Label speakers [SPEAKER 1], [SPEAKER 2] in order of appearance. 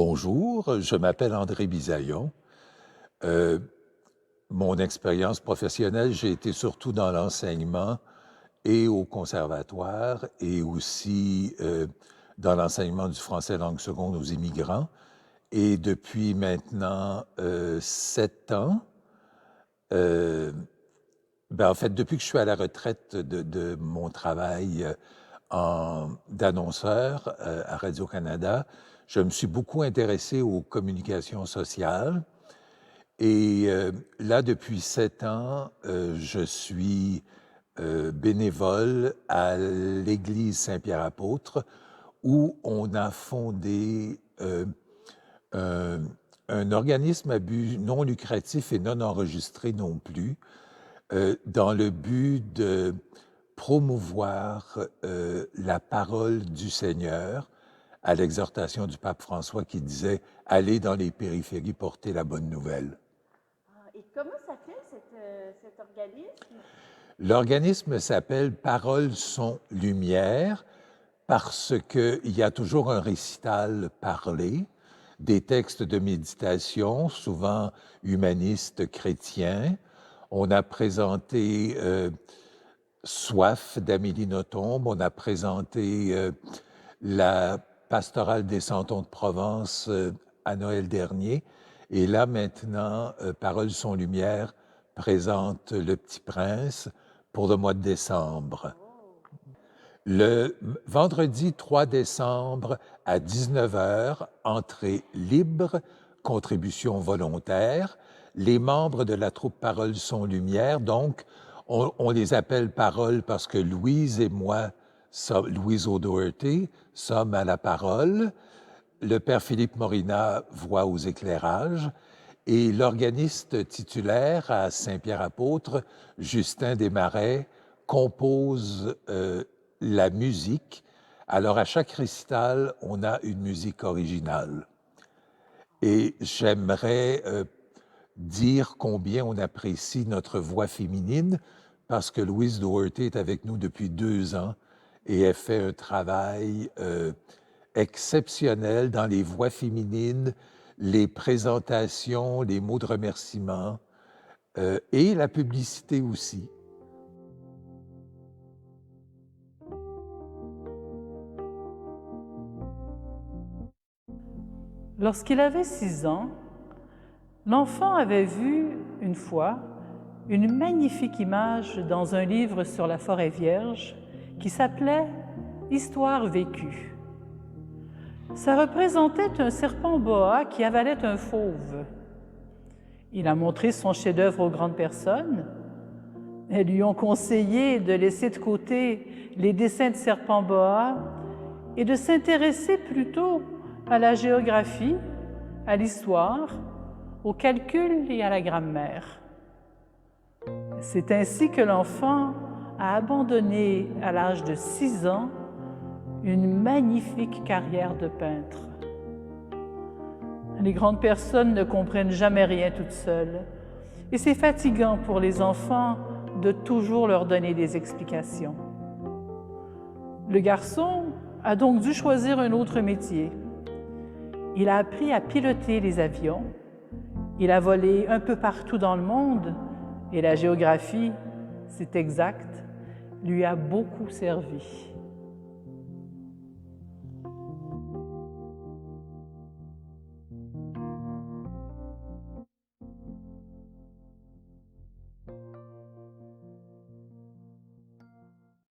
[SPEAKER 1] Bonjour, je m'appelle André Bisaillon. Euh, Mon expérience professionnelle, j'ai été surtout dans l'enseignement et au conservatoire et aussi dans l'enseignement du français langue seconde aux immigrants. Et depuis maintenant 7 ans, euh, en fait, depuis que je suis à la retraite de mon travail d'annonceur à Radio-Canada, je me suis beaucoup intéressé aux communications sociales. Et là, depuis 7 ans, je suis bénévole à l'Église Saint-Pierre-Apôtre, où on a fondé un, un organisme à but non lucratif et non enregistré non plus, dans le but de promouvoir la parole du Seigneur à l'exhortation du pape François qui disait « Allez dans les périphéries porter la bonne nouvelle ».
[SPEAKER 2] Et comment s'appelle cet organisme?
[SPEAKER 1] L'organisme s'appelle Parole, Son, Lumière parce qu'il y a toujours un récital parlé, des textes de méditation, souvent humanistes chrétiens. On a présenté Soif d'Amélie Nothomb, on a présenté la pastorale des Santons de Provence à Noël dernier. Et là, maintenant, Parole, Son, Lumière présente Le Petit Prince pour le mois de décembre. Le vendredi 3 décembre à 19h, entrée libre, contribution volontaire. Les membres de la troupe Parole, Son, Lumière, donc, on les appelle Parole parce que Louise et moi, Louise O'Doherty, sommes à la parole. Le père Philippe Morina voit aux éclairages. Et l'organiste titulaire à Saint-Pierre-Apôtre, Justin Desmarais, compose la musique. Alors, à chaque récital, on a une musique originale. Et j'aimerais dire combien on apprécie notre voix féminine, parce que Louise Doherty est avec nous depuis 2 ans et elle fait un travail exceptionnel dans les voix féminines, les présentations, les mots de remerciement et la publicité aussi.
[SPEAKER 3] Lorsqu'il avait 6 ans, l'enfant avait vu une fois une magnifique image dans un livre sur la forêt vierge qui s'appelait « Histoire vécue ». Ça représentait un serpent boa qui avalait un fauve. Il a montré son chef-d'œuvre aux grandes personnes. Elles lui ont conseillé de laisser de côté les dessins de serpent boa et de s'intéresser plutôt à la géographie, à l'histoire, au calcul et à la grammaire. C'est ainsi que l'enfant a abandonné à l'âge de 6 ans une magnifique carrière de peintre. Les grandes personnes ne comprennent jamais rien toutes seules et c'est fatigant pour les enfants de toujours leur donner des explications. Le garçon a donc dû choisir un autre métier. Il a appris à piloter les avions, il a volé un peu partout dans le monde et la géographie, c'est exact, lui a beaucoup servi.